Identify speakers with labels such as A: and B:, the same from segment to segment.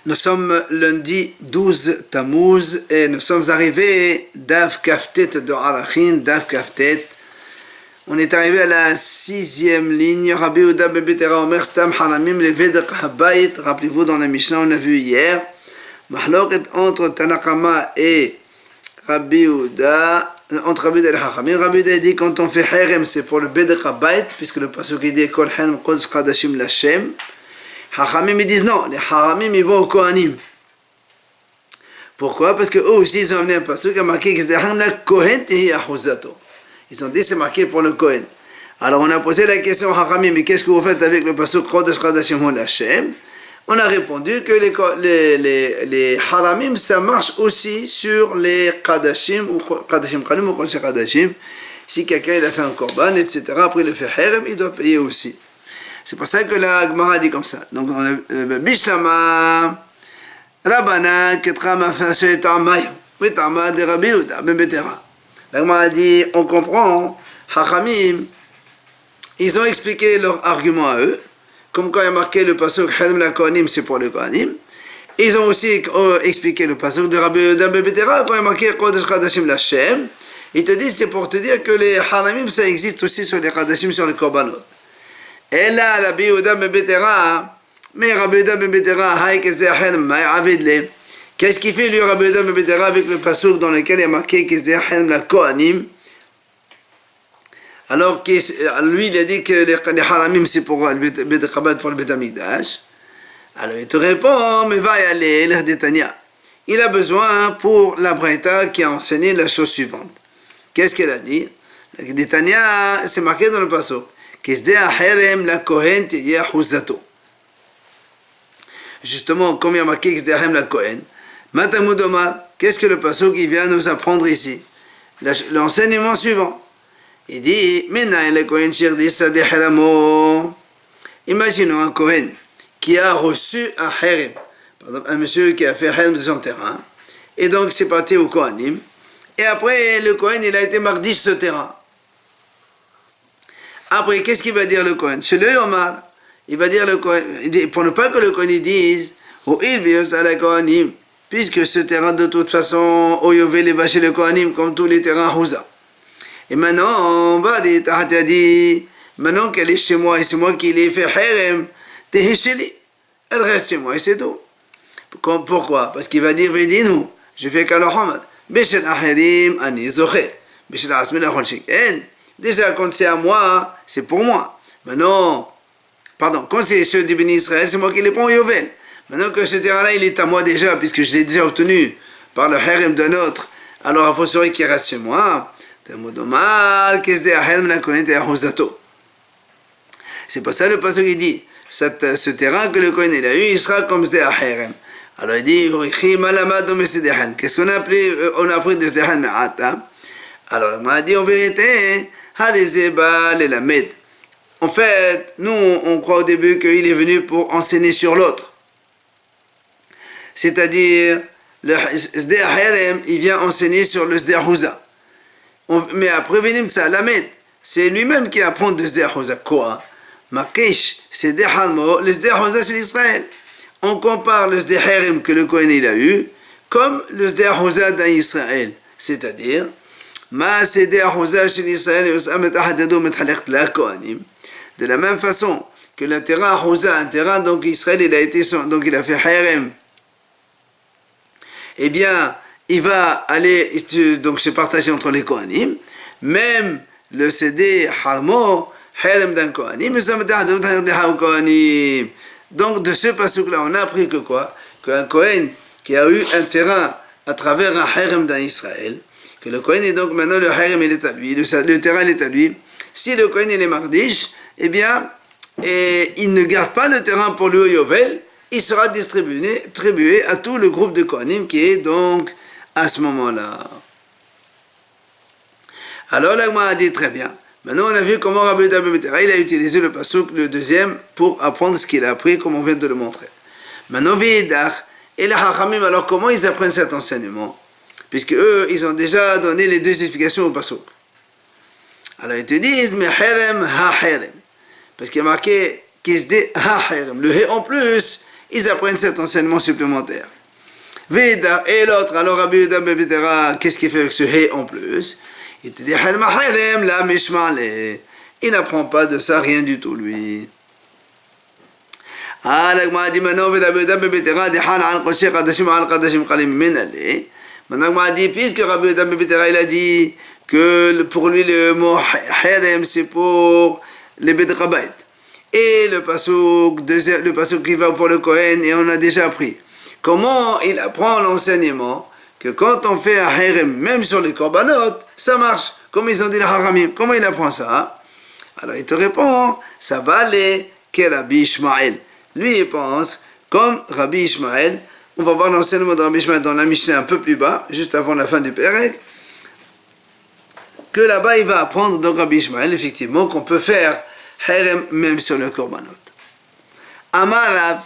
A: Nous sommes lundi 12 Tammuz et nous sommes arrivés Dav Kaftet de Arachin, Dav Kaftet. On est arrivé à la 6e ligne. Rabbi Yehuda ben Betera Omer Stam Haramim Levedek Habayit. Rappelez-vous, dans la Mishnah, on a vu hier. Mahloket entre Tanakama et Rabbi Yehuda. Entre Rabbi Yehuda et Hachamim. Rabbi Yehuda dit quand on fait Herem, c'est pour le Bedek Habayit, puisque le pasuk dit Kol Herem Kodesh Kadashim Lashem. Hachamim ils disent non, les Haramim ils vont au Kohanim. Pourquoi? Parce que eux aussi ils ont amené un pasuk qui a marqué que la Kohen Tehi Ahuzato. Ils ont dit c'est marqué pour le Kohen. Alors on a posé la question à Hachamim, mais qu'est-ce que vous faites avec le pasuk Chodesh Kadashim Lashem? On a répondu que les Haramim ça marche aussi sur les Kadashim ou Kadashim Kalim ou Kodesh Kadashim. Si quelqu'un il a fait un korban, etc., après il le fait Herem, il doit payer aussi. C'est pour ça que la Gemara dit comme ça. Donc, on a Bishlama, Rabana, Ketrama, Fashe, Tamayo, Betama, de Rabbi Yehuda, Ben Betera. La Gemara dit, on comprend, Hachamim, ils ont expliqué leur argument à eux, comme quand il y a marqué le pasuk, Hedem la Kohanim, c'est pour le Kohanim. Ils ont aussi expliqué le pasuk de Rabbi Yehuda, Ben Betera, quand il y a marqué Kodesh Kadashim Lashem. Ils te disent, c'est pour te dire que les Haramim, ça existe aussi sur les Kadashim, sur les Korbanot. Et là, Rabbi Yehuda ben Betera, mais Rabbi Yehuda ben Betera, qu'est-ce qu'il fait lui, Rabbi Yehuda ben Betera, avec le pasuk dans lequel il y a marqué que la Kohanim? Alors lui, il a dit que les Haramim, c'est pour le Bet Chabad, pour le Bet Amikdash. Alors il te répond, mais va y aller, l'Hdetania. Il a besoin pour la Braïta qui a enseigné la chose suivante. Qu'est-ce qu'elle a dit? L'Hdetania, c'est marqué dans le pasuk. Justement, comme il y a marqué la Kohen, qu'est-ce que le pasuk qui vient nous apprendre ici? L'enseignement suivant. Il dit, imaginons un Kohen qui a reçu un Herem, par exemple un monsieur qui a fait Herem de son terrain, et donc c'est parti au Kohanim, et après le Kohen il a été mardish ce terrain. Après, qu'est-ce qu'il va dire le Kohen? Chez le Omar, il va dire le Kohen, pour ne pas que le Kohen dise, puisque ce terrain de toute façon, Oyovel va chez le Kohanim comme tous les terrains Houza. Et maintenant, on va dire, maintenant qu'elle est chez moi et c'est moi qui l'ai fait Herem, elle reste chez moi et c'est tout. Pourquoi? Parce qu'il va dire, Vedinu, je fais qu'Allah, Beshel Aherim, Ani Zoche, Beshel Asmin Achol Shik'en. Déjà, quand c'est à moi, c'est pour moi. Maintenant, quand c'est ceux du Béni Israël, c'est moi qui les prends au Yovel. Maintenant que ce terrain-là, il est à moi déjà, puisque je l'ai déjà obtenu par le Herem d'un autre, alors il faut savoir qu'il reste chez moi. C'est pas ça le passage qui dit. Ce terrain que le Kohen il a eu, il sera comme Zdeh Herem. Alors il dit, qu'est-ce qu'on a appris? On a appris de Zdeh Herem. Alors, on m'a dit en vérité, en fait, nous, on croit au début qu'il est venu pour enseigner sur l'autre. C'est-à-dire, le Zdeh Herem, il vient enseigner sur le Zdeh Houza. Mais après, c'est lui-même qui apprend de Zdeh Houza. Quoi? Makish, c'est le Zdeh Houza c'est l'Israël. On compare le Zdeh Herem que le Kohen il a eu, comme le Zdeh Houza d'Israël. C'est-à-dire, de la même façon que le terrain Houza, un terrain donc Israël il a fait Herem, eh bien il va aller donc se partager entre les Kohanim, même le CD Harmo Herem d'un Kohanim, donc de ce pasuk là on a appris que quoi? Qu'un Kohen qui a eu un terrain à travers un Herem d'un Israël, que le Kohen est donc maintenant le Herem il est à lui, le terrain il est à lui. Si le Kohen il est mardish, eh bien, il ne garde pas le terrain pour lui au Yovel, il sera distribué à tout le groupe de Kohanim qui est donc à ce moment-là. Alors là, on a dit très bien. Maintenant, on a vu comment Rabbi Yehuda ben Betera il a utilisé le pasuk, le deuxième, pour apprendre ce qu'il a appris, comme on vient de le montrer. Maintenant, Ve'edach et les Hachamim, alors comment ils apprennent cet enseignement? Puisque eux, ils ont déjà donné les deux explications au pasuk. Alors ils te disent, mais Herem ha-Herem. Parce qu'il y a marqué Kisde ha-Herem. Le He en plus, ils apprennent cet enseignement supplémentaire. Veda et l'autre, alors Rabbi Yehuda ben Betera, qu'est-ce qu'il fait avec ce He en plus? Il te dit, il n'apprend pas de ça rien du tout, lui. Maintenant, puisque Rabbi Yehuda ben Betera, il a dit que pour lui le mot Harem c'est pour les Beit Rabait. Et le pasuk qui va pour le Kohen, et on a déjà appris. Comment il apprend l'enseignement que quand on fait un Harem, même sur les Korbanot, ça marche, comme ils ont dit les Haramim. Comment il apprend ça? Alors il te répond, ça va aller que Rabbi Ishmael. Lui il pense, comme Rabbi Ishmael, on va voir l'enseignement de Rabbi Ishmael dans la Mishnah un peu plus bas, juste avant la fin du Perek, que là-bas il va apprendre donc Rabbi Ishmael, effectivement, qu'on peut faire Harem même sur le Korbanot. Amar Rav,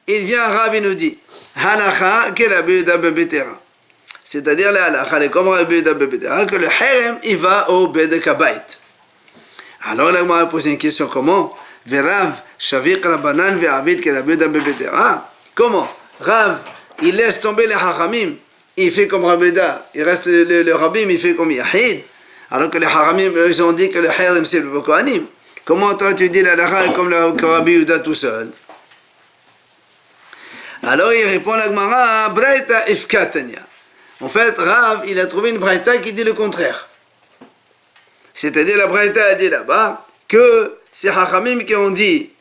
A: il vient Rav et nous dit, Halacha que Rabbi Yehuda ben Betera. C'est-à-dire la halacha, est comme Rabbi Yehuda ben Betera, que le Harem il va au Beit Kabait. Alors là, on m'a posé une question, comment? Verav, Shaviq Rabbanan, Ve'avid que Rabbi Yehuda ben Betera. Comment? Rav, il laisse tomber les Haramim, il fait comme Rabbi Yehuda, il reste le Rabbim, il fait comme Yahid. Alors que les Haramim, eux, ils ont dit que le Harem c'est le Kohanim. Comment toi tu dis la halacha comme Rabbi Yehuda tout seul? Alors il répond la Gemara, Braïta Ifkatania. En fait, Rav, il a trouvé une Braïta qui dit le contraire. C'est-à-dire la Braïta a dit là-bas que c'est Hachamim qui ont dit.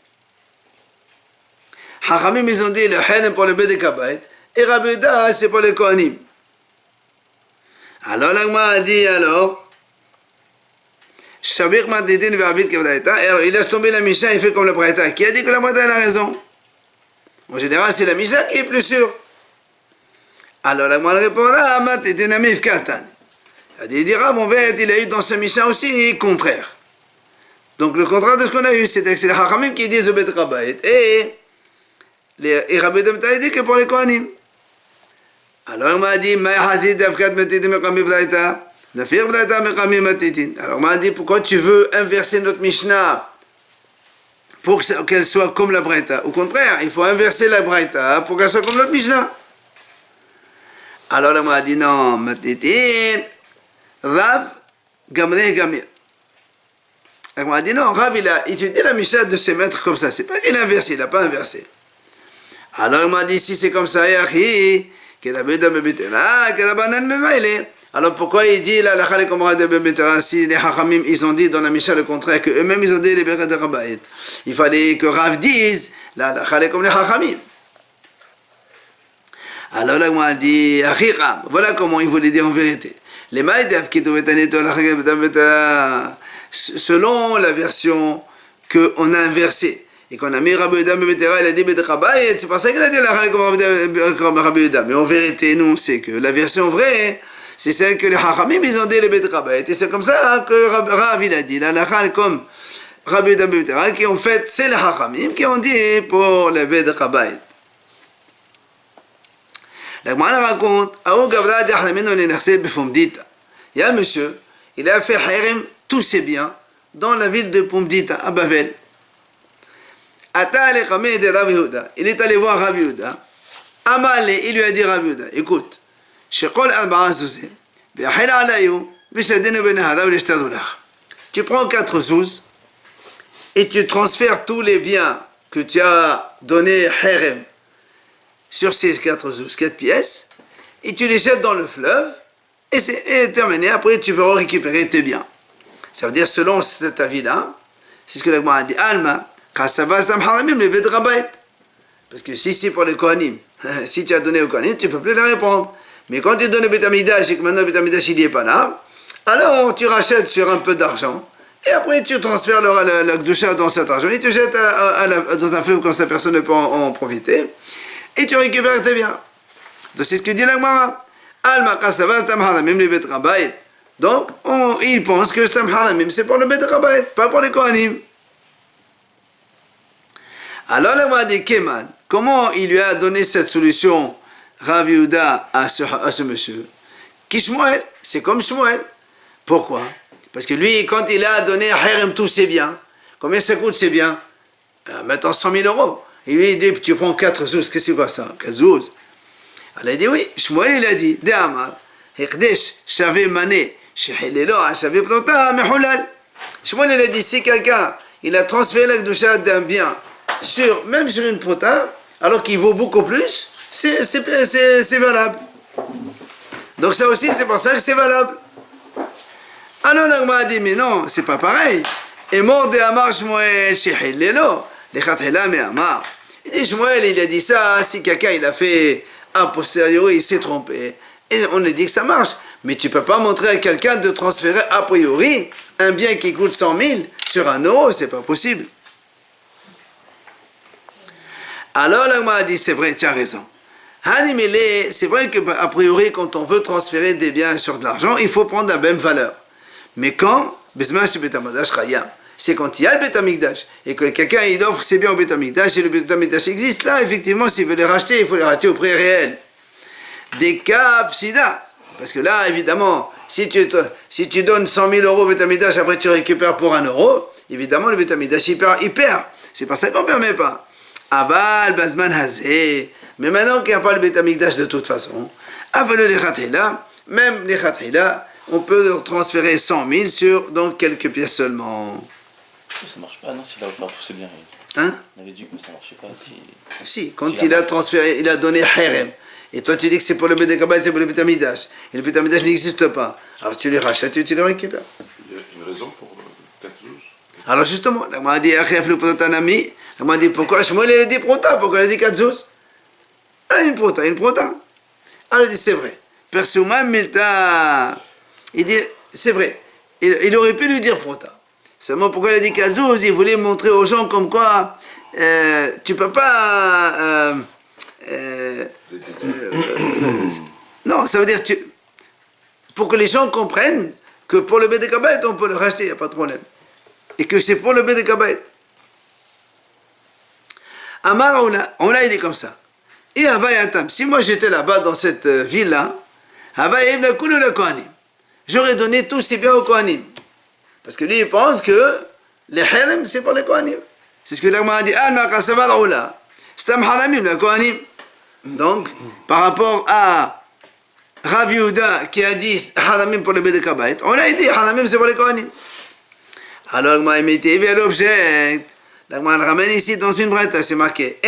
A: Hachamim, ils ont dit le Harem pour le Beit Kabait et Rabbi Yehuda c'est pour les Kohanim. Alors la Gemara a dit alors, Shaviq Matidin Ve'avid Kevdaïta, et alors il laisse tomber la Mishnah, il fait comme la Braïta. Qui a dit que la Braïta a raison? En général, c'est la Mishnah qui est plus sûre. Alors la Gemara répondra, Matidin Amif Katan. Il dira, mon verre, il a eu dans ce Mishnah aussi contraire. Donc le contraire de ce qu'on a eu, c'est que c'est les Hachamim qui disent au Beit Kabait, et Rabbi Yehuda ben dit que pour les Kohanim. Alors on m'a dit, Ma'hazid Avkat Matidin Meqami Braïta. Alors on m'a dit, pourquoi tu veux inverser notre Mishnah pour qu'elle soit comme la Braïta? Au contraire, il faut inverser la Braïta pour qu'elle soit comme notre Mishnah. Alors on m'a dit, non, Matitin, Rav, Gamre, Gamir. On m'a dit, non, Rav, il a étudié la Mishnah de se mettre comme ça. C'est pas qu'il a inversé, il n'a pas inversé. Alors on m'a dit, si c'est comme ça, Yahi, que la Beda Bebetera, que la banane Mevaile. Alors pourquoi il dit la halakha comme Rabbi ben Betera, si les Hachamim ils ont dit dans la Mishnah le contraire, que eux-mêmes ils ont dit les Beret de Rabbaït. Il fallait que Rav dise la halakha comme les Hachamim. Alors là on a dit Achiram, voilà comment il voulait dire en vérité. Les Maïdev qui devaient être selon la version qu'on a inversée et qu'on a mis Rabbi Yehuda ben Betera, il a dit Bet Rabbaït, c'est pour ça qu'il a dit la halakha comme Rabbi Yehuda. Mais en vérité, nous c'est que la version vraie c'est celle que les Hachamim, ils ont dit les Beit Rabait. Et c'est comme ça que Rav, il a dit, la halakha comme Rabbi Yehuda ben Betera, qui en fait, c'est les Hachamim qui ont dit pour les Beit Rabait. La Gemara raconte, il y a un monsieur, il a fait Harem, tous ses biens, dans la ville de Pomdita, à Bavel. Il est allé voir Rabbi Yehuda. Amale, il lui a dit Rabbi Yehuda, écoute, tu prends 4 zouz et tu transfères tous les biens que tu as donnés Harem sur ces 4 zouz, 4 pièces, et tu les jettes dans le fleuve, et c'est terminé. Après, tu peux récupérer tes biens. Ça veut dire, selon cet avis-là, c'est ce que la Gemara a dit, Alma, parce que si c'est pour les Kohanim, si tu as donné aux Kohanim, tu ne peux plus les répondre. Mais quand tu donnes le Beit Hamikdash et que maintenant le Beit Hamikdash il n'y est pas là, alors tu rachètes sur un peu d'argent et après tu transfères la Kedusha dans cet argent et tu jettes dans un fleuve comme ça personne ne peut en profiter et tu récupères tes biens. Donc c'est ce que dit la Gemara. Donc il pense que Sam Haramim c'est pour le Beit Rabait, pas pour les Kohanim. Alors la Gemara dit Keman, comment il lui a donné cette solution Rabbi Yehuda à ce monsieur? Qui Shmuel, c'est comme Shmuel. Pourquoi? Parce que lui, quand il a donné à Harem tous ses biens, combien ça coûte ses biens? Maintenant 100 000 euros. Il lui dit, tu prends 4 zouz, qu'est-ce que c'est quoi ça? 4 zouz. Alors il dit, oui, Shmuel il a dit, De'amar, Hekdesh, Shave Mané, Shehilelo, Shave Plota, Mehulal. Shmuel il a dit, si quelqu'un, il a transféré la Kedusha d'un bien, même sur une prota, alors qu'il vaut beaucoup plus, c'est valable. Donc ça aussi, c'est pour ça que c'est valable. Alors l'Agma a dit, mais non, c'est pas pareil. Et mort de Amar Shmuel, Shehilelo, Lechatela me Amar. Il dit, Shmuel, il a dit ça, si quelqu'un il a fait a posteriori, il s'est trompé. Et on a dit que ça marche. Mais tu ne peux pas montrer à quelqu'un de transférer a priori un bien qui coûte 100 000 sur 1 euro, c'est pas possible. Alors l'Agma a dit, c'est vrai, tu as raison. C'est vrai qu'a priori, quand on veut transférer des biens sur de l'argent, il faut prendre la même valeur. Mais quand, c'est quand il y a le Beth Amikdash et que quelqu'un il offre ses biens au Beth Amikdash et le Beth Amikdash existe, là effectivement s'il veut les racheter, il faut les racheter au prix réel. Des cas psida, parce que là évidemment, si tu donnes 100 000 euros au Beth Amikdash, après tu récupères pour 1 euro, évidemment le Beth Amikdash il perd. C'est pas ça qu'on ne permet pas. Aval, Bazman Hazé, mais maintenant qu'il n'y a pas le Beth Amikdash de toute façon, aval le Lechatila, même les Lechatila, on peut transférer 100 000 sur donc quelques pièces seulement.
B: Ça marche pas, non, s'il a offert tous ses biens.
A: Hein?
B: On avait dit que ça marchait pas si...
A: Si, quand il a transféré, il a donné Harem. Et toi tu dis que c'est pour le Beth Kabbalah, c'est pour le Beth Amikdash. Et le Beth Amikdash n'existe pas. Alors tu les rachètes et tu les récupères.
C: Il y a une raison pour 4 zouz.
A: Alors justement, la m'a dit Achef le protanami. La m'a dit pourquoi Shmuel il a dit prota, pourquoi il a dit 4 zouz? Ah, une prota. Alors il dit c'est vrai. Persouma Milta. Il dit c'est vrai. Il aurait pu lui dire prota. Seulement pourquoi il a dit Kazouz, il voulait montrer aux gens comme quoi tu peux pas... non, ça veut dire pour que les gens comprennent que pour le Beth Kabbalah, on peut le racheter, il n'y a pas de problème. Et que c'est pour le Beth Kabbalah. Amar, on l'a dit comme ça. Et Havayatam, si moi j'étais là-bas dans cette ville-là, Havayim Kulu le Kohanim, j'aurais donné tous ces biens aux Kohanim. Parce que lui, il pense que les Harim, c'est pour les Kohanim. C'est ce que l'Agma a dit. Stam Haramim, les Kohanim. Donc, par rapport à Rav Yehuda qui a dit Haramim pour le Beth Kabbalah, on a dit Haramim, c'est pour les Kohanim. Alors, l'Agma a mis à l'objet. L'Agma le ramène ici dans une brette, c'est marqué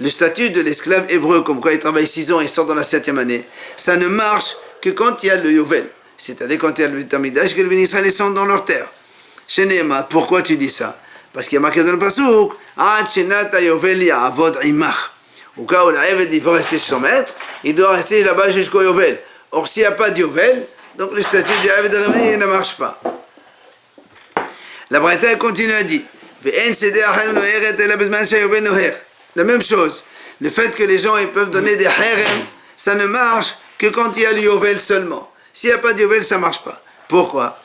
A: le statut de l'esclave hébreu, comme quoi il travaille 6 ans et sort dans la 7e année, ça ne marche que quand il y a le Yovel, c'est-à-dire quand il y a le Beth Amikdash, que les bénis israéliens sont dans leur terre. Chez Nehema, pourquoi tu dis ça? Parce qu'il y a marqué dans le Passouk, Ad Shenata Yovel Ya'avod Imach. Au cas où l'Aïved il va rester sur son maître, il doit rester là-bas jusqu'au Yovel. Or, s'il n'y a pas de Yovel, donc le statut de l'Aïved ne marche pas. La Breta continue à dire, la même chose, le fait que les gens ils peuvent donner des harem, ça ne marche que quand il y a le Yovel seulement. S'il n'y a pas de Yovel, ça ne marche pas. Pourquoi?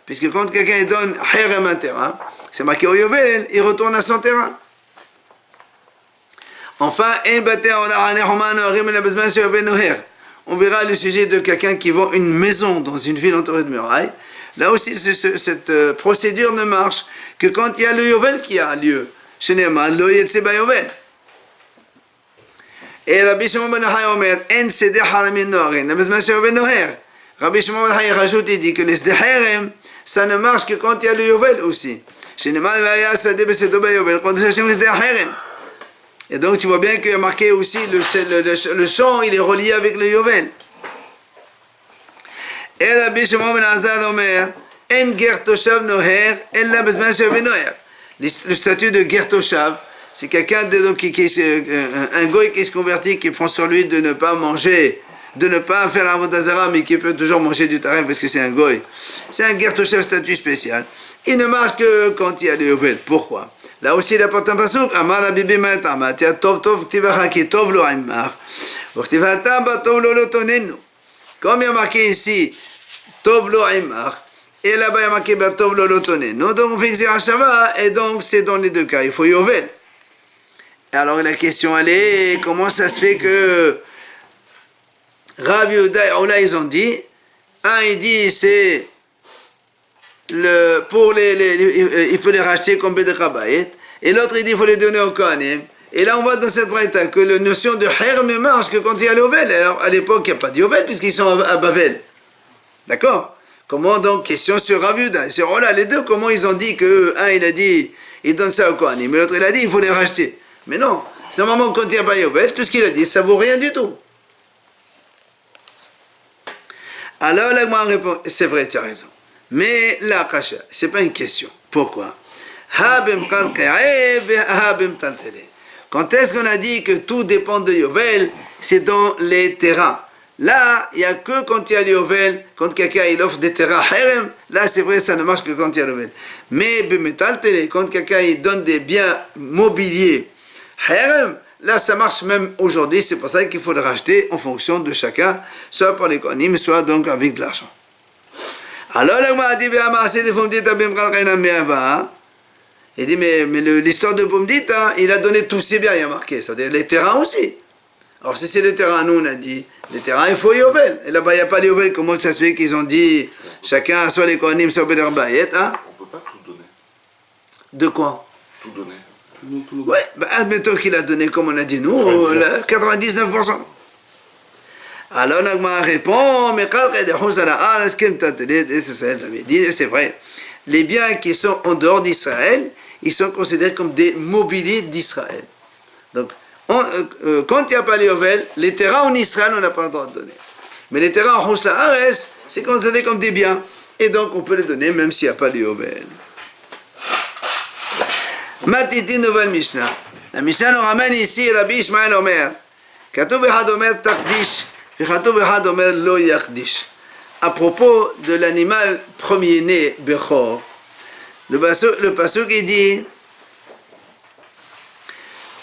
A: Puisque quand quelqu'un donne harem un terrain, c'est marqué au Yovel, il retourne à son terrain. Enfin, on verra le sujet de quelqu'un qui vend une maison dans une ville entourée de murailles. Là aussi, cette procédure ne marche que quand il y a le Yovel qui a lieu. Et Rabbi Shimon ben Yochai Omer, En Seder Haramin Noharin, Rabbi Shimon ben Yochai rajoute et dit que les Seder Harem, ça ne marche que quand il y a le Yovel aussi. Et donc tu vois bien qu'il y a marqué aussi le champ, il est relié avec le Yovel. Et Rabbi Shimon ben Azad Omer, En Ger Toshav Noher, Ella Bezman Shev Noher. Le statut de Ger Toshav, c'est quelqu'un un goy qui se convertit, qui prend sur lui de ne pas manger, de ne pas faire un avodah zara, mais qui peut toujours manger du taref parce que c'est un goy. C'est un Ger Toshav statut spécial. Il ne marche que quand il y a le Yovel. Pourquoi? Là aussi, il apporte un pasuk. Amar Abibi Ma'atama, Tia Tov Tov Tivacha Ki Tov Lo Aimar, V'Chtivatam Ba Tov Lo Lotonenu. Comme il y a marqué ici, Tov Lo Aimar, et là-bas il y a marqué Ba Tov Lo Lotonenu. Donc on fait Xira Shava, et donc c'est dans les deux cas. Il faut Yovel. Alors la question elle est, comment ça se fait que Rav Yehuda et Ola ils ont dit, un il dit c'est il peut les racheter comme Bedekabayet. Et l'autre, il dit qu'il faut les donner au Kohanim. Et là, on voit dans cette braïta que la notion de Her ne marche que quand il y a l'Ovel. Alors, à l'époque, il n'y a pas d'Ovel puisqu'ils sont à Bavel. D'accord? Comment donc, question sur Ravuda, sur Ola, les deux, comment ils ont dit que un, il a dit, il donne ça au Kohanim, mais l'autre, il a dit, il faut les racheter. Mais non, c'est un moment quand il n'y a pas Yovel, tout ce qu'il a dit, ça vaut rien du tout. Alors, là, moi, répond, c'est vrai, tu as raison. Mais là, Kasha, c'est pas une question. Pourquoi? Quand est-ce qu'on a dit que tout dépend de Yovel? C'est dans les terrains. Là, il n'y a que quand il y a Yovel, quand quelqu'un il offre des terrains Herem, là c'est vrai, ça ne marche que quand il y a Yovel. Mais quand quelqu'un il donne des biens mobiliers Herem, là ça marche même aujourd'hui, c'est pour ça qu'il faut le racheter en fonction de chacun, soit par les Kohanim, soit donc avec de l'argent. Alors là, on dit, il dit, mais l'histoire de Pomdit, hein, il a donné tous ses biens, il y a marqué, c'est-à-dire les terrains aussi. Alors si c'est le terrain, nous on a dit, les terrains il faut Yovel. Et là-bas il n'y a pas de Yovel, comment ça se fait qu'ils ont dit, chacun, soit les Kohanim, soit Beder Bayet, hein?
C: On ne peut pas tout donner.
A: De quoi?
C: Tout donner.
A: Ouais, bah, admettons qu'il a donné, comme on a dit nous, 99%. Alors Nagma répond, mais c'est vrai. Les biens qui sont en dehors d'Israël, ils sont considérés comme des mobiliers d'Israël. Donc, quand il n'y a pas les Yovel, les terrains en Israël, on n'a pas le droit de donner. Mais les terrains en Houssaares, c'est considéré comme des biens. Et donc, on peut les donner même s'il n'y a pas les Yovel. Matiti nouvelle Mishnah. La Mishnah nous ramène ici, Rabbi Ishmael Omer. Katoub echad Omer takdish, v'katoub echad Omer lo yakdish. À propos de l'animal premier-né, Bechor, le pasuk il dit,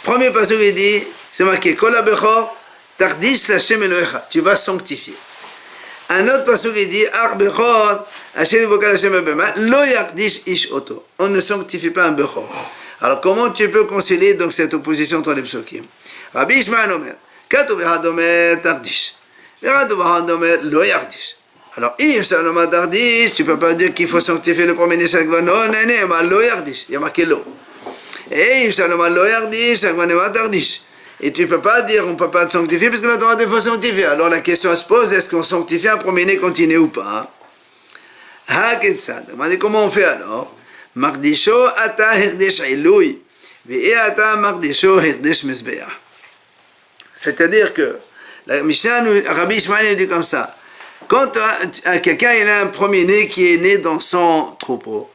A: premier pasuk il dit, c'est marqué, Kol ha-Bechor, takdish l'Hashem Elohecha, tu vas sanctifier. Un autre pasuk il dit, Ar Bechor, Hashem Vokal Hashem Ebema, lo yakdish ish oto, on ne sanctifie pas un Bechor. Alors comment tu peux concilier donc cette opposition entre les psukim? Rabbi Ishmael Omer, Katoub echad Omer takdish, v'katoub echad Omer lo yakdish. Alors, if Salomon Tardish, tu ne peux pas dire qu'il faut sanctifier le premier Neshagvan. Non, non, non, lo yardish. Il y a marqué lo. Et if Salomon lo yardish, Shagvan ema tardish. Et tu ne peux pas dire on ne peut pas sanctifier parce qu'on a le droit de faut sanctifier. Alors la question se pose, est-ce qu'on sanctifie un premier-né continué ou pas? Comment on fait alors? Mardisho ata hirdesh ilui. Ve'e ata mardisho hirdesh mesbeah. C'est-à-dire que la Mishnah, Rabbi Ishmael dit comme ça. Quand quelqu'un il a un premier-né qui est né dans son troupeau,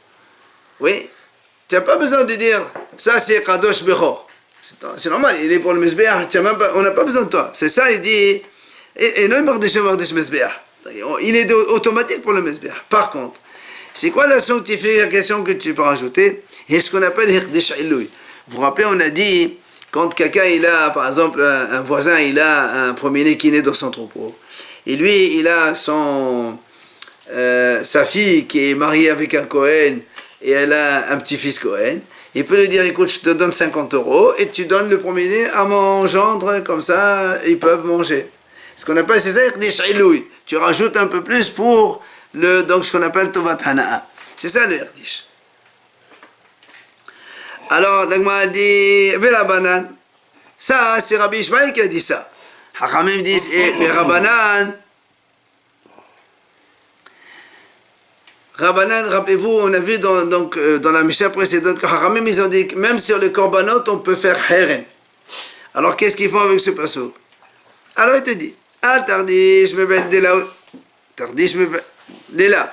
A: oui, tu n'as pas besoin de dire ça c'est Kadosh Bechor. C'est normal, il est pour le Mesbeah, on n'a pas besoin de toi. C'est ça, il dit, et non Mardesh Mesbeah. Il est automatique pour le Mesbeah. Par contre, c'est quoi la sanctification que tu peux rajouter? Et ce qu'on appelle Hirdesh Ilui. Vous vous rappelez, on a dit, quand quelqu'un il a, par exemple, un voisin, il a un premier-né qui est né dans son troupeau. Et lui, il a sa fille qui est mariée avec un Cohen et elle a un petit-fils Cohen. Il peut lui dire, écoute, je te donne 50 € et tu donnes le premier-né à mon gendre, comme ça, ils peuvent manger. Ce qu'on appelle, c'est ça, Hirdish. Tu rajoutes un peu plus pour donc ce qu'on appelle Tovat Hana'a. C'est ça le Hirdish. Alors, Dagma dit, Vela Banan. Ça, c'est Rabbi Ishmael qui a dit ça. Hachamim disent, et les Rabbanan, rappelez-vous, on a vu dans la Mishnah précédente que Hachamim, ils ont dit que même sur les korbanot, on peut faire Herem. Alors, qu'est-ce qu'ils font avec ce pasuk? Alors, il te dit, Al tardish mebel delav, tardish mebel delav.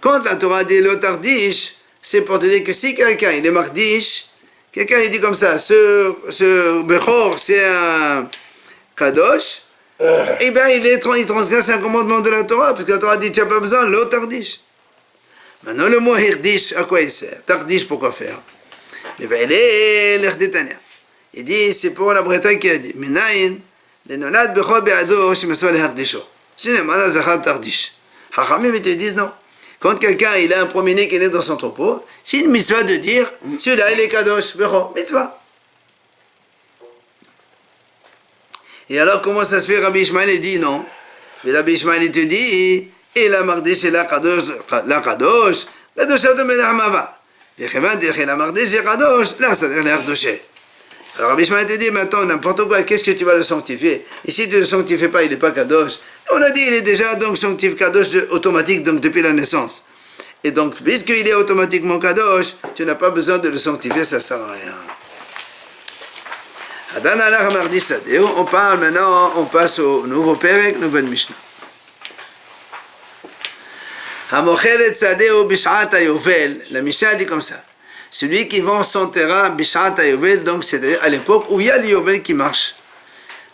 A: Quand la Torah dit le tardish, c'est pour te dire que si quelqu'un, il est mardish, quelqu'un, il dit comme ça, ce Bechor, c'est un Kadosh, eh bien il transgresse un commandement de la Torah, parce que la Torah dit tu n'as pas besoin, l'eau tardish. Maintenant le mot hirdish, à quoi il sert? Tardish, pourquoi faire? Eh bien il est l'Erdetania. Il dit, c'est pour la Bretagne qui a dit, Minayin, le nolad bechor be'ado, shemaswa le hardisho. Shinemana zachar tardish. Hachamim, ils te disent non. Quand quelqu'un il a un premier-né qui est né dans son troupeau, c'est une mitzvah de dire, celui-là il est Kadosh, bechor, mitzvah. Et alors, comment ça se fait? Rabbi Ishmael, il dit non. Mais Rabbi Ishmael, il te dit, et la mardish, c'est la kadosh, קדושתו מן המעבר. וכיוון דחי למרדיש קדוש, לא צריך להקדושה. Alors Rabbi Ishmael te dit, mais attends, n'importe quoi, qu'est-ce que tu vas le sanctifier? Et si tu ne le sanctifies pas, il n'est pas kadosh. On a dit, il est déjà donc sanctifié kadosh automatique, donc depuis la naissance. Et donc, puisqu'il est automatiquement kadosh, tu n'as pas besoin de le sanctifier, ça ne sert à rien. Hadan alach mardi sadeu, on parle maintenant, on passe au nouveau Perek, nouvelle Mishnah. Hamochelet sadeu bishat hayovel, la Mishnah dit comme ça. Celui qui vend son terrain, bishat hayovel, donc c'est-à-dire à l'époque où il y a l'yovel qui marche.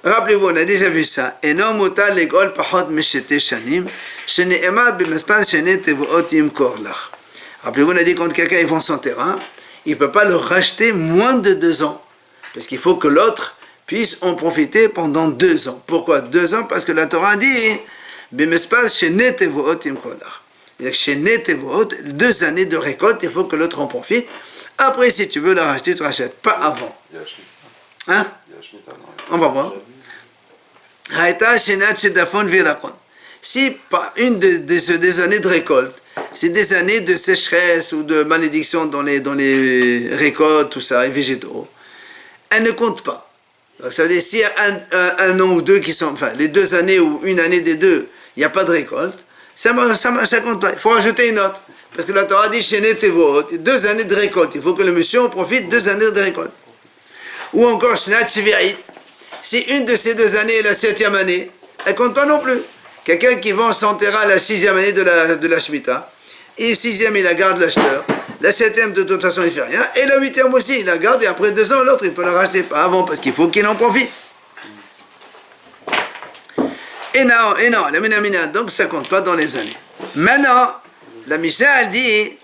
A: Rappelez-vous, on a déjà vu ça. Eno mutal legol pachot meshete shanim, shene'emad b'mespas shene tevuot yimkor lach. Rappelez-vous, on a dit quand quelqu'un vend son terrain, il ne peut pas le racheter moins de 2 ans. Parce qu'il faut que l'autre puisse en profiter pendant 2 ans. Pourquoi 2 ans? Parce que la Torah dit b'mespas shene tevuot yimkor lach. C'est-à-dire que shene tevuot, 2 années de récolte, il faut que l'autre en profite. Après, si tu veux la racheter, tu ne rachètes pas avant. Hein? On va voir. Si par une des années de récolte, c'est des années de sécheresse ou de malédiction dans les récoltes, tout ça, et végétaux, elle ne compte pas. Donc, ça veut dire s'il y a un an ou 2 qui sont, enfin, les 2 années ou une année des 2, il n'y a pas de récolte, ça compte pas. Il faut rajouter une autre. Parce que la Torah dit chez Tevot, 2 années de récolte. Il faut que le monsieur en profite 2 années de récolte. Ou encore, si une de ces 2 années est la 7e année, elle ne compte pas non plus. Quelqu'un qui vend son terrain la 6e année de la Shemitah, et 6e il la garde l'acheteur, la 7e de toute façon il ne fait rien, et la 8e aussi il la garde, et après 2 ans l'autre il peut la racheter, pas avant, parce qu'il faut qu'il en profite. Et non, la minamina, donc ça ne compte pas dans les années. Maintenant, la Mishnah elle dit,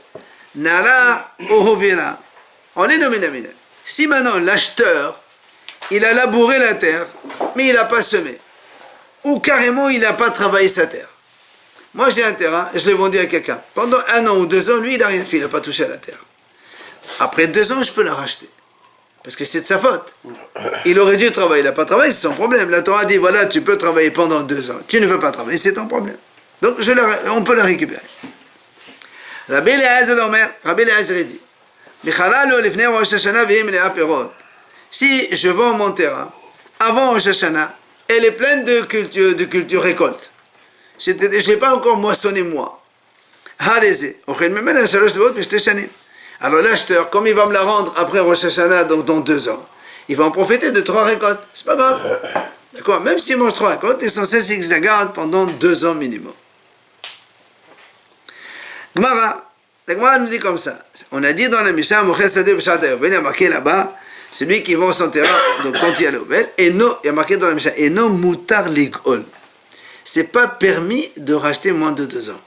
A: Nara ohovira, on est nominamina. Si maintenant l'acheteur, il a labouré la terre, mais il n'a pas semé, ou carrément il n'a pas travaillé sa terre. Moi j'ai un terrain, je l'ai vendu à quelqu'un. Pendant 1 an ou 2 ans, lui il n'a rien fait, il n'a pas touché à la terre. Après 2 ans, je peux la racheter. Parce que c'est de sa faute. Il aurait dû travailler, il n'a pas travaillé, c'est son problème. La Torah dit, voilà, tu peux travailler pendant 2 ans. Tu ne veux pas travailler, c'est ton problème. Donc on peut la récupérer. Rabbi Eliezer dit, si je vends mon terrain avant Rosh Hashanah, elle est pleine de culture récolte. Je ne l'ai pas encore moissonné moi. Alors l'acheteur, comme il va me la rendre après Rosh Hashanah, donc dans 2 ans, il va en profiter de 3 récoltes. C'est pas grave. D'accord? Même s'il mange 3 récoltes, il est censé qu'il la garde pendant 2 ans minimum. La Gemara nous dit comme ça. On a dit dans la Mishnah, il y a marqué là-bas, celui qui vend son terrain, donc quand il y a l'Ovel, il y a marqué dans la Mishnah, et non mutar ligol. C'est pas permis de racheter moins de 2 ans.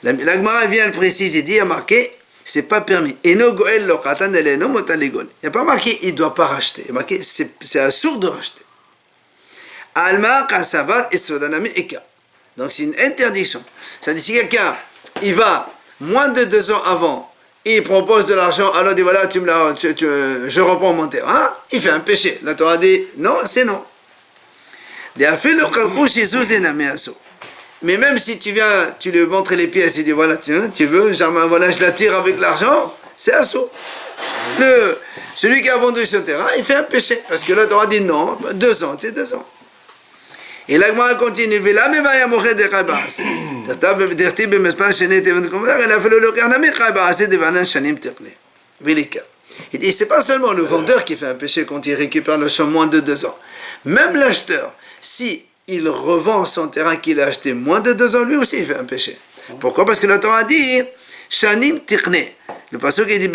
A: La Gemara vient le précise, il dit, il y a marqué, c'est pas permis. Et no goel lo katan ele no mutar ligol. Il n'y a pas marqué, il ne doit pas racheter. Il y a marqué, c'est assourd de racheter. Alma kasavar et sodanami eka. Donc c'est une interdiction. C'est-à-dire, si quelqu'un, il va moins de 2 ans avant, il propose de l'argent, alors il dit voilà, je reprends mon terrain, il fait un péché. La Torah dit non, c'est non. Mais même si tu viens, tu lui montres les pièces, il dit voilà, tiens, tu veux, voilà, je la tire avec l'argent, c'est assaut. Celui qui a vendu son terrain, il fait un péché. Parce que la Torah dit non, 2 ans, c'est 2 ans. Et la Gemara continue, il dit, c'est pas seulement le vendeur qui fait un péché quand il récupère le champ moins de 2 ans. Même l'acheteur, si il revend son terrain qu'il a acheté moins de 2 ans, lui aussi il fait un péché. Pourquoi? Parce que la Torah dit, shanim tiqne. Le passage qui dit,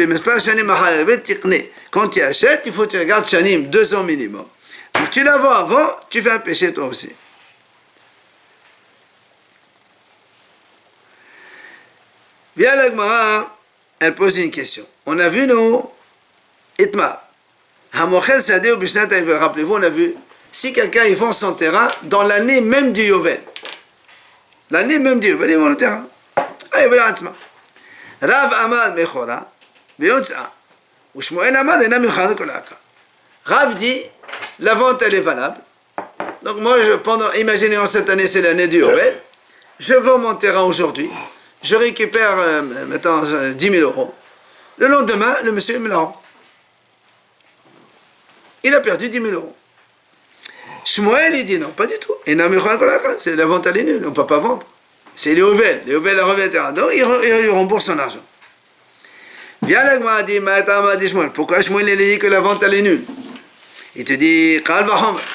A: quand tu achètes, il faut que tu regardes shanim, 2 ans minimum. Donc tu la vends avant, tu fais un péché toi aussi. Via la Gemara, elle pose une question. On a vu, nous, Itma. Rappelez-vous, on a vu, si quelqu'un il vend son terrain dans l'année même du Yovel. L'année même du Yovel, il vend le terrain. Rav Amad Mechora, Beotza. Ou Shmuel Amad, Ena Mechora Kolaka. Rav dit, la vente elle est valable. Donc moi, imaginez en cette année, c'est l'année du Yovel. Je vends mon terrain aujourd'hui. je récupère maintenant 10 000 euros. Le lendemain, le monsieur me la rend. Il a perdu 10 000 euros. Shmuel, il dit non, pas du tout. C'est la vente à les nuls, on ne peut pas vendre. C'est les Yovel la revient. Donc il lui rembourse son argent. Viens là, il dit Shmuel, pourquoi Shmuel il dit que la vente elle est nulle? Il te dit,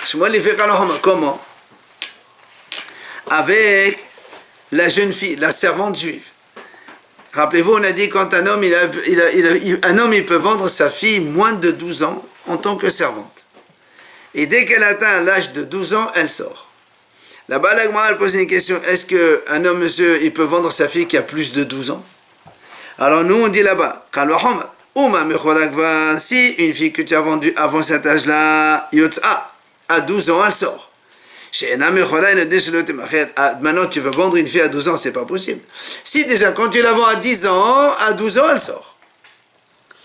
A: Shmuel il fait comment? Avec la jeune fille, la servante juive. Rappelez-vous, on a dit quand un homme il peut vendre sa fille moins de 12 ans en tant que servante. Et dès qu'elle atteint l'âge de 12 ans, elle sort. Là-bas, la Gemara pose une question, est-ce qu'un homme, monsieur, il peut vendre sa fille qui a plus de 12 ans? Alors nous, on dit là-bas, si une fille que tu as vendue avant cet âge-là, à 12 ans, elle sort. Maintenant, tu veux vendre une fille à 12 ans, c'est pas possible. Si déjà, quand tu la vends à 10 ans, à 12 ans, elle sort.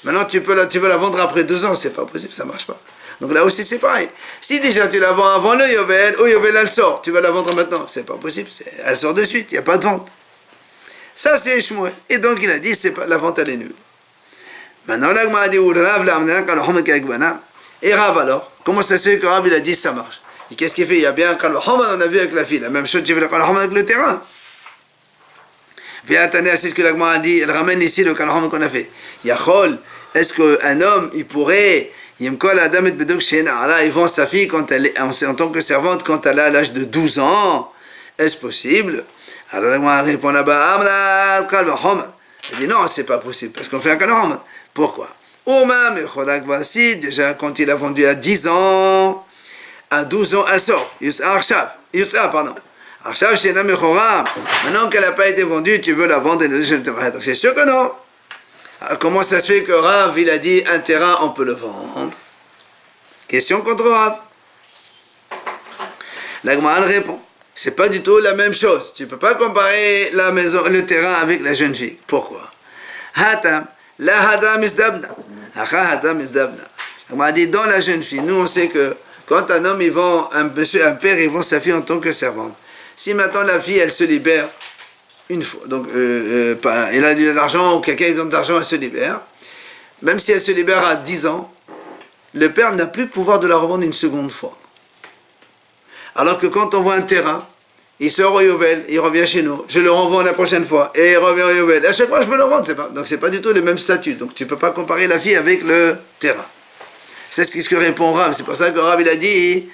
A: Maintenant, tu veux la vendre après 12 ans, c'est pas possible, ça marche pas. Donc là aussi, c'est pareil. Si déjà, tu la vends avant le Yovel, au Yovel, elle sort. Tu vas la vendre maintenant, c'est pas possible. Elle sort de suite, il n'y a pas de vente. Ça, c'est Shmuel. Et donc, il a dit, la vente, elle est nulle. Maintenant, là, il a dit, et Rav alors, comment ça se fait que Rav, il a dit, ça marche? Et qu'est-ce qu'il fait? Il y a bien Kal Hamad, on a vu avec la fille. La même chose, tu veux le Kal Hamad avec le terrain. C'est ce que l'Agma a dit. Elle ramène ici le Kal Hamad qu'on a fait. Yachol, est-ce qu'un homme, il pourrait, il vend sa fille quand elle est, en tant que servante quand elle a l'âge de 12 ans? Est-ce possible? Alors l'Agma répond là-bas, elle dit non, c'est pas possible, parce qu'on fait un Kal Hamad. Pourquoi? Voici, déjà, quand il a vendu à 10 ans, à 12 ans, elle sort. Pardon. Maintenant qu'elle n'a pas été vendue, tu veux la vendre. Donc c'est sûr que non. Alors, comment ça se fait que Rav, il a dit un terrain, on peut le vendre? Question contre Rav. La Gemara répond. C'est pas du tout la même chose. Tu ne peux pas comparer la maison, le terrain avec la jeune fille. Pourquoi? Hatam, la hadam isdabna. Hadam isdabna. On m'a dit dans la jeune fille, nous on sait que quand un homme, il vend, un père, il vend sa fille en tant que servante. Si maintenant la fille, elle se libère une fois, donc elle a de l'argent ou quelqu'un lui donne de l'argent, elle se libère. Même si elle se libère à 10 ans, le père n'a plus le pouvoir de la revendre une seconde fois. Alors que quand on voit un terrain, il sort au Yovel, il revient chez nous, je le revends la prochaine fois, et il revient au Yovel. À chaque fois, je peux le revendre. Donc c'est pas du tout le même statut. Donc tu ne peux pas comparer la fille avec le terrain. C'est ce que répond Rav. C'est pour ça que Rav il a dit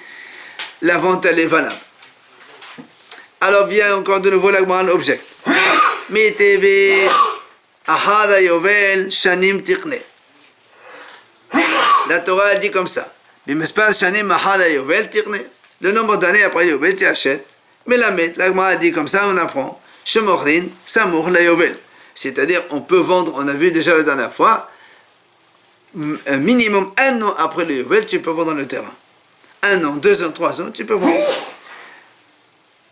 A: la vente elle est valable. Alors vient encore de nouveau la Gemara l'objet. Miteve ahada yovel shanim tiqne. La Torah elle dit comme ça. Bimespas shanim ahada yovel tiqne. Le nombre d'années après yovel tu achètes. Mais la Gemara dit comme ça on apprend. Shemochrin samour la yovel. C'est-à-dire on peut vendre. On a vu déjà la dernière fois. Un minimum 1 an après le Yovel, tu peux vendre le terrain. 1 an, 2 ans, 3 ans, tu peux vendre.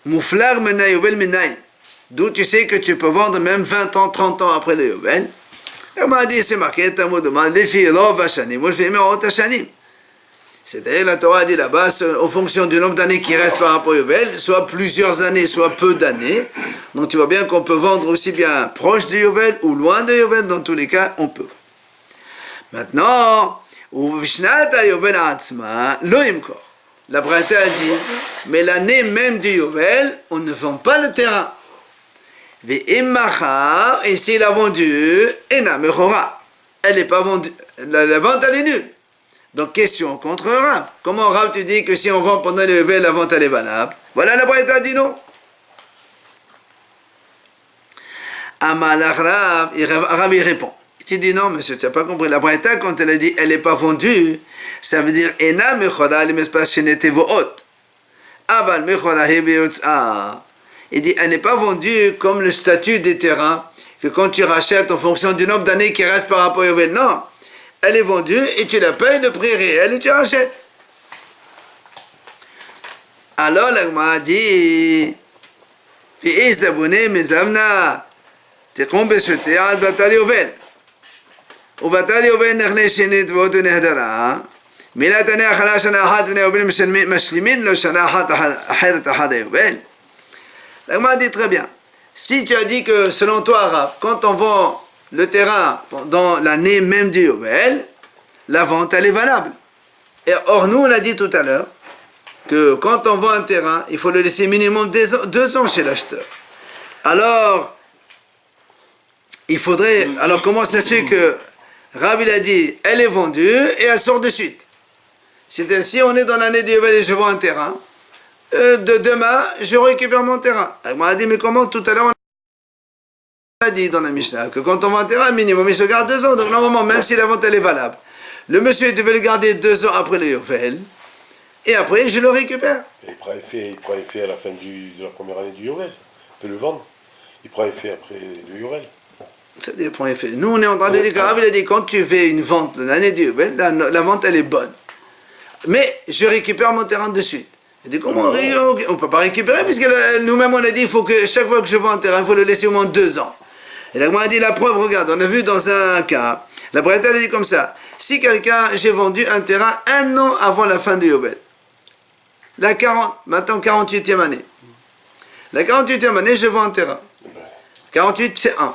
A: Mouflar mena Yovel menaï. D'où tu sais que tu peux vendre même 20 ans, 30 ans après le Yovel. On m'a dit, c'est marqué, les filles, c'est-à-dire, la Torah dit là-bas, en fonction du nombre d'années qui reste par rapport au Yovel, soit plusieurs années, soit peu d'années. Donc tu vois bien qu'on peut vendre aussi bien proche du Yovel ou loin du Yovel, dans tous les cas, on peut. Maintenant, la Braïta a dit, mais l'année même du Yovel, on ne vend pas le terrain. Et s'il a vendu, elle n'est pas vendue, la vente elle est nulle. Donc question contre Rav. Comment Rav tu dis que si on vend pendant le Yovel, la vente elle est valable? Voilà, la Braïta a dit non. Amalach Rav, Rav il répond. Tu dis non, monsieur, tu n'as pas compris. La Braïta, quand elle a dit elle n'est pas vendue, ça veut dire Ena mechoda limespas shenetevoot. Aval mechoda hebeotza. Il dit elle n'est pas vendue comme le statut des terrains, que quand tu rachètes en fonction du nombre d'années qui reste par rapport au Yovel. Non, elle est vendue et tu la payes le prix réel et tu rachètes. Alors la Gemara dit Fi isdabune mezavna tekom besute ad batal Yovel. ובטל יובל נכנה שנית ועוד נהדרה מילה תניה אחלה שנה אחת בני יובל משלימים לו שנה אחת אחרת אחד היובל. La Gemara dit très bien, Si tu as dit que, selon toi, Rav, quand on vend le terrain dans l'année même du Yovel, la vente, elle est valable. Et or, nous, on a dit tout à l'heure que quand on vend un terrain, il faut le laisser minimum 2 ans chez l'acheteur. Alors, il faudrait... Alors, comment ça se fait que Rav, il a dit, elle est vendue et elle sort de suite. C'est-à-dire, si on est dans l'année du Yovel et je vends un terrain, de demain, je récupère mon terrain. Elle m'a dit, mais comment tout à l'heure, on a dit dans la Mishnah que quand on vend un terrain, minimum, il se garde 2 ans. Donc, normalement, même si la vente, elle est valable, le monsieur devait le garder 2 ans après le Yovel, et après, je le récupère.
D: Il prend effet à la fin de la première année du Yovel. Il peut le vendre. Il prend effet après le Yovel.
A: Ça dépend effet. Nous, on est en train de dire que Rav, il a dit, quand tu fais une vente l'année du Yovel, la vente, elle est bonne. Mais je récupère mon terrain de suite. Il dit, comment on ne peut pas récupérer, puisque nous-mêmes, on a dit, il faut que chaque fois que je vends un terrain, il faut le laisser au moins 2 ans. Et là, moi, on a dit, la preuve, regarde, on a vu dans un cas, la Braïta, elle a dit comme ça, si quelqu'un, j'ai vendu un terrain 1 an avant la fin du Yovel, maintenant 48e année. La 48e année, je vends un terrain. 48, c'est 1.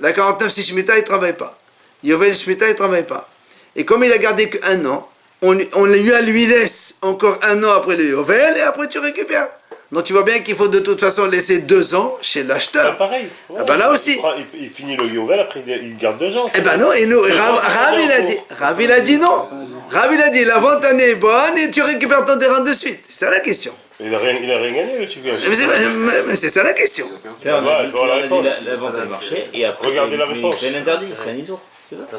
A: La 49, c'est Shemitah, il ne travaille pas. Yovel, Shemitah, il ne travaille pas. Et comme il a gardé qu'1 an, on lui laisse encore 1 an après le Yovel, et après tu récupères. Donc tu vois bien qu'il faut de toute façon laisser 2 ans chez l'acheteur.
D: Pareil. Ouais,
A: ah ben là aussi.
D: Il finit le Yovel, après il garde 2 ans.
A: Eh ben non, et nous, Rav il a dit non. Rav il a dit, la vente année est bonne et tu récupères ton terrain de suite. C'est ça la question.
D: Il n'a rien gagné, le tueur.
A: Mais c'est ça la question.
E: Là, on a dit la vente a marché, et après,
D: regardez la réponse.
E: C'est un interdit, c'est un isour.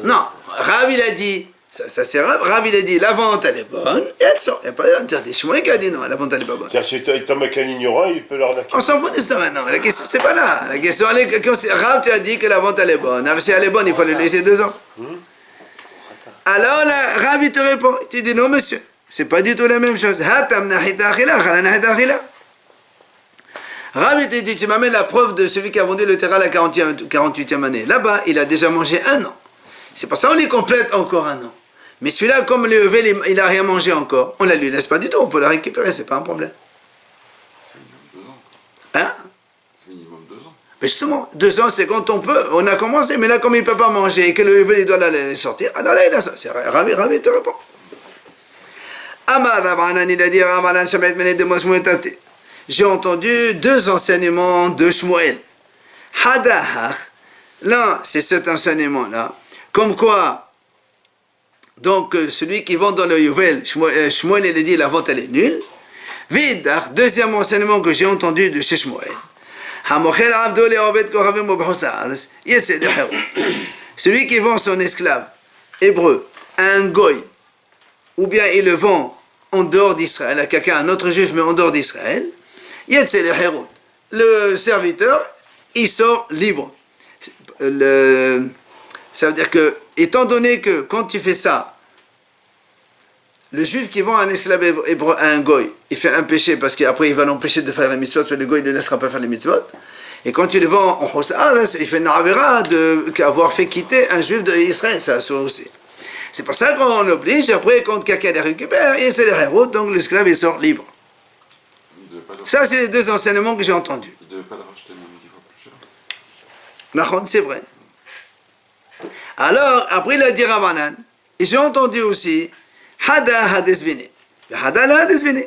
A: Non, Rav il a dit, ça c'est Rav il a dit, la vente elle est bonne, et elle sort. Il n'y a pas d'interdit. Shmuel qui a dit non, la vente elle n'est pas bonne.
D: C'est-à-dire, si il tombe avec un ignorant, il peut l'arnaquer.
A: On s'en fout de ça maintenant. La question c'est pas là. La question elle est, Rav tu as dit que la vente elle est bonne. Si elle est bonne, il faut le laisser 2 ans. Alors là, Rav il te répond, tu dis non monsieur. C'est pas du tout la même chose. Rav il te dit, tu m'amènes la preuve de celui qui a vendu le terrain à la 48e année. Là-bas, il a déjà mangé 1 an. C'est pour ça qu'on les complète encore 1 an. Mais celui-là, comme le Yovel, il n'a rien mangé encore, on ne la lui laisse pas du tout, on peut la récupérer, c'est pas un problème.
C: C'est minimum 2 ans.
A: Hein?
C: C'est minimum 2 ans.
A: Mais justement, 2 ans, c'est quand on peut. On a commencé, mais là, comme il ne peut pas manger et que le Yovel, il doit la sortir, alors là, il a ça. C'est Rav te répond. J'ai entendu 2 enseignements de Shmuel. Hadahach, là, c'est cet enseignement-là, comme quoi, donc, celui qui vend dans le Yovel, Shmuel, il a dit, la vente, elle est nulle. Vidach, deuxième enseignement que j'ai entendu de chez Shmuel. Celui qui vend son esclave hébreu à un goy, ou bien il le vend en dehors d'Israël, à quelqu'un, un autre juif, mais en dehors d'Israël, le serviteur, il sort libre. Ça veut dire que, étant donné que quand tu fais ça, le juif qui vend un esclave hébreu à un goy, il fait un péché parce qu'après il va l'empêcher de faire les mitzvot, parce que le goy ne laissera pas faire les mitzvot. Et quand tu le vends en Hossa, il fait une avera d'avoir fait quitter un juif d'Israël, ça aussi. C'est pour ça qu'on oblige, après, quand quelqu'un les récupère, et c'est les héros, donc l'esclave il sort libre. Ça, c'est les 2 enseignements que j'ai entendus.
C: Il ne devait pas la racheter même 10 fois plus cher.
A: Nahon, c'est vrai. Alors, après il a dit Ravanan, et j'ai entendu aussi, Hada hadesvine. Hada la hadesvine.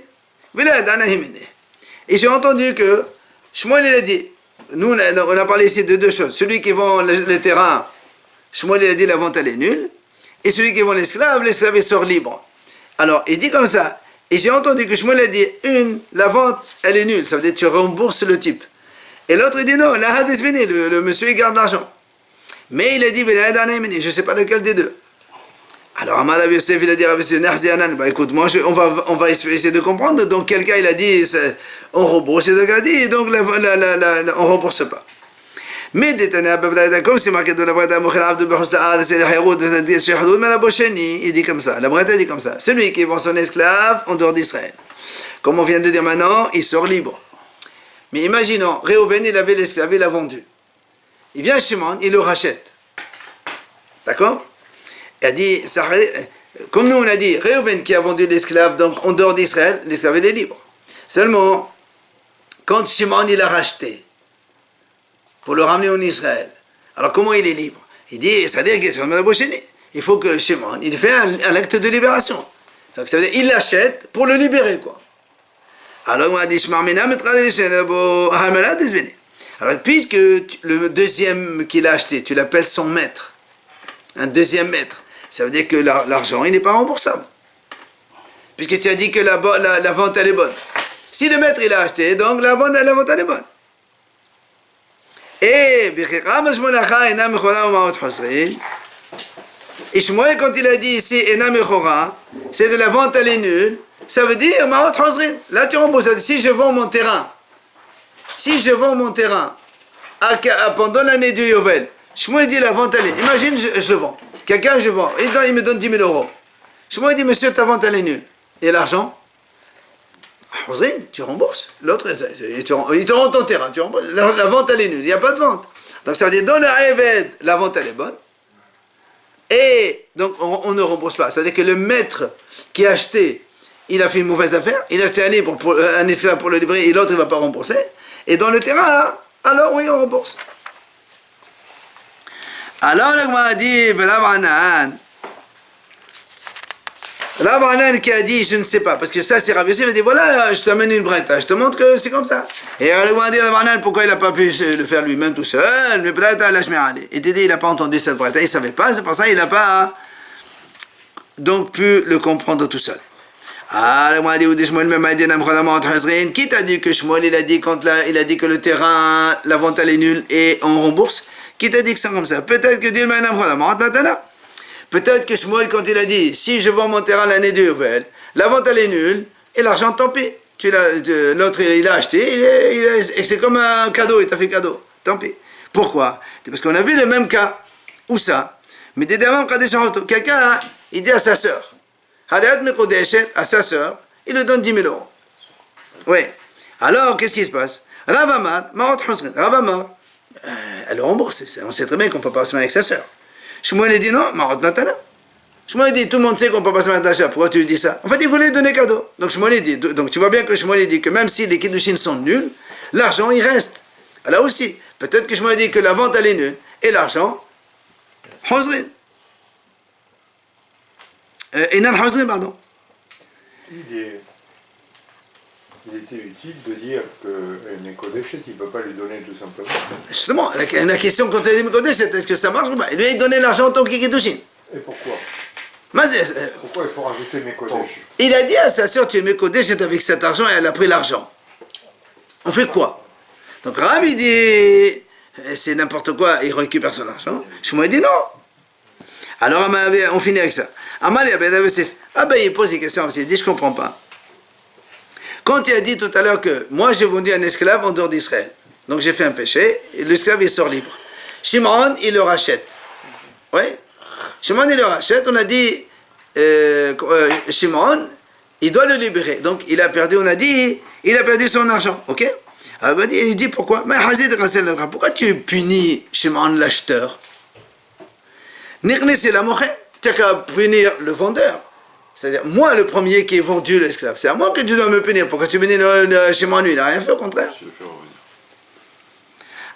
A: Et j'ai entendu que, Shmuel il a dit, nous on a parlé ici de 2 choses. Celui qui vend le terrain, Shmuel il a dit la vente elle est nulle. Et celui qui vend l'esclave il sort libre. Alors, il dit comme ça. Et j'ai entendu que Shmuel a dit, la vente, elle est nulle. Ça veut dire que tu rembourses le type. Et l'autre, il dit non, la hadesbini, le monsieur, il garde l'argent. Mais il a dit, je ne sais pas lequel des 2. Alors, Amad Abi Yosef, il a dit, bah écoute, moi, on va essayer de comprendre. Donc, quelqu'un, il a dit, on rembourse, et donc, il a dit, donc, on ne rembourse pas. Mais comme c'est marqué dans la Braïta, il dit comme ça, la Braïta dit comme ça, celui qui vend son esclave en dehors d'Israël, comme on vient de dire maintenant, il sort libre. Mais imaginons, Réhouven, il avait l'esclave, il l'a vendu. Il vient à Shimon, il le rachète. D'accord? Il a dit, comme nous on a dit, Réhouven qui a vendu l'esclave, donc en dehors d'Israël, l'esclave il est libre. Seulement, quand Shimon il a racheté, pour le ramener en Israël. Alors comment il est libre? Il dit, c'est-à-dire qu'il il faut que Shimon, il fait un acte de libération. Ça veut dire il l'achète pour le libérer, quoi. Alors on a dit, alors puisque le deuxième qu'il a acheté, tu l'appelles son maître, un deuxième maître, ça veut dire que l'argent, il n'est pas remboursable. Puisque tu as dit que la vente, elle est bonne. Si le maître, il a acheté, donc la vente, elle est bonne. Et Shmuel, quand il a dit ici, c'est de la vente, elle est nulle, ça veut dire, là tu rembourses. Si je vends mon terrain, pendant l'année du Yovel, Shmuel dit la vente, elle est, imagine, je le vends. Quelqu'un, je vends, il me donne 10 000 euros. Shmuel dit, monsieur, ta vente, elle est nulle. Et l'argent? Tu rembourses. L'autre, il te rend ton terrain. Tu rembourses. La vente, elle est nulle. Il n'y a pas de vente. Donc ça veut dire, dans le Eved, la vente, elle est bonne. Et donc, on ne rembourse pas. C'est-à-dire que le maître qui a acheté, il a fait une mauvaise affaire. Il a acheté un esclave pour le libérer et l'autre, il ne va pas rembourser. Et dans le terrain, alors oui, on rembourse. Alors, le Gemara dit, Rav Hanan qui a dit, je ne sais pas, parce que ça c'est Rav Yosef, il a dit, voilà, je t'amène une bretta, je te montre que c'est comme ça. Et alors, on a dit Rav Hanan, pourquoi il n'a pas pu le faire lui-même tout seul, mais peut-être à la Shmi'ali. Et Dédé, il n'a pas entendu cette bretta, il ne savait pas, c'est pour ça qu'il n'a pas donc pu le comprendre tout seul. Alors, on a dit, qui t'a dit que Shmuel, il a dit que le terrain, la vente elle est nulle et on rembourse? Qui t'a dit que c'est comme ça? Peut-être que Dieu m'a maintenant. Peut-être que Shmuel, quand il a dit, si je vends mon terrain l'année de Yovel, la vente elle est nulle, et l'argent, tant pis. L'autre, il a acheté, et c'est comme un cadeau, il t'a fait cadeau. Tant pis. Pourquoi? Parce qu'on a vu le même cas. Où ça? Mais quelqu'un, il dit à sa sœur, à sa sœur, il lui donne 10 000 euros. Oui. Alors, qu'est-ce qui se passe? Rav Amar, elle rembourse. On sait très bien qu'on ne peut pas se marier avec sa sœur. Shmuel dit non, Marot Natana. Shmuel dit tout le monde sait qu'on ne peut pas se marier avec ta sœur. Pourquoi tu lui dis ça? En fait, il voulait lui donner cadeau. Donc Shmuel dit, donc tu vois bien que Shmuel dit que même si les kiddushin sont nuls, l'argent il reste. Là aussi, peut-être que Shmuel dit que la vente elle est nulle et l'argent, Hozrin. Inan Hozrin, pardon.
F: Il était utile de dire que Mekodeshet, il ne peut pas lui donner tout simplement.
A: Justement, la question quand il dit Mekodeshet, est-ce que ça marche ou pas? Lui, il donnait l'argent en tant que kiddushin.
F: Et pourquoi?
A: Pourquoi
F: il faut rajouter Mekodeshet?
A: Il a dit à sa sœur, tu es Mekodeshet avec cet argent et elle a pris l'argent. On fait quoi? Donc Rav, il dit, c'est n'importe quoi, il récupère son argent. Shmuel dit non. Alors on finit avec ça. Il pose des questions, il dit, je ne comprends pas. Quand il a dit tout à l'heure que moi j'ai vendu un esclave en dehors d'Israël, donc j'ai fait un péché, et l'esclave il sort libre. Shimon, il le rachète. Oui. Shimon, il le rachète, on a dit, Shimon, il doit le libérer. Donc il a perdu, on a dit, il a perdu son argent. Ok? Alors il dit pourquoi? Pourquoi tu punis Shimon l'acheteur? Tu n'as qu'à punir le vendeur. C'est-à-dire, moi, le premier qui ai vendu l'esclave, c'est à moi que tu dois me punir. Pourquoi tu punis Shimon, lui? Il n'a rien fait, au contraire.
C: Je le fais revenir.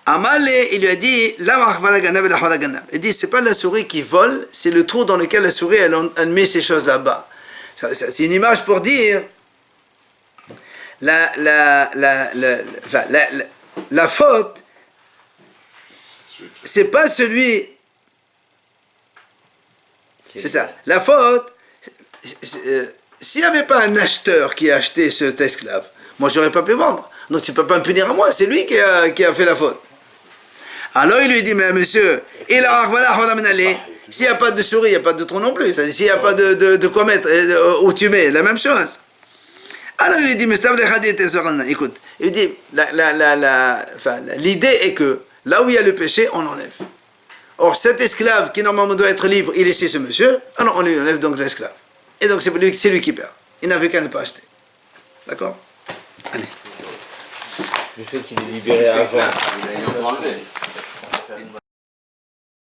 A: Amalé, il lui a dit, il dit, c'est pas la souris qui vole, c'est le trou dans lequel la souris, elle met ces choses là-bas. C'est une image pour dire, la faute, c'est pas celui, c'est ça, la faute, s'il n'y avait pas un acheteur qui a acheté cet esclave, moi j'aurais pas pu vendre. Donc tu ne peux pas me punir à moi, c'est lui qui a fait la faute. Alors il lui dit, mais monsieur, s'il n'y a pas de souris, il n'y a pas de trou non plus. S'il n'y a pas de quoi mettre, où tu mets, la même chose. Alors il lui dit, mais écoute, il dit, l'idée est que là où il y a le péché, on enlève. Or cet esclave qui normalement doit être libre, il est chez ce monsieur, alors on lui enlève donc l'esclave. Et donc c'est lui qui perd. Il n'avait qu'à ne pas acheter. D'accord? Allez.
E: Le fait qu'il est libéré avant.
B: Il a enlevé.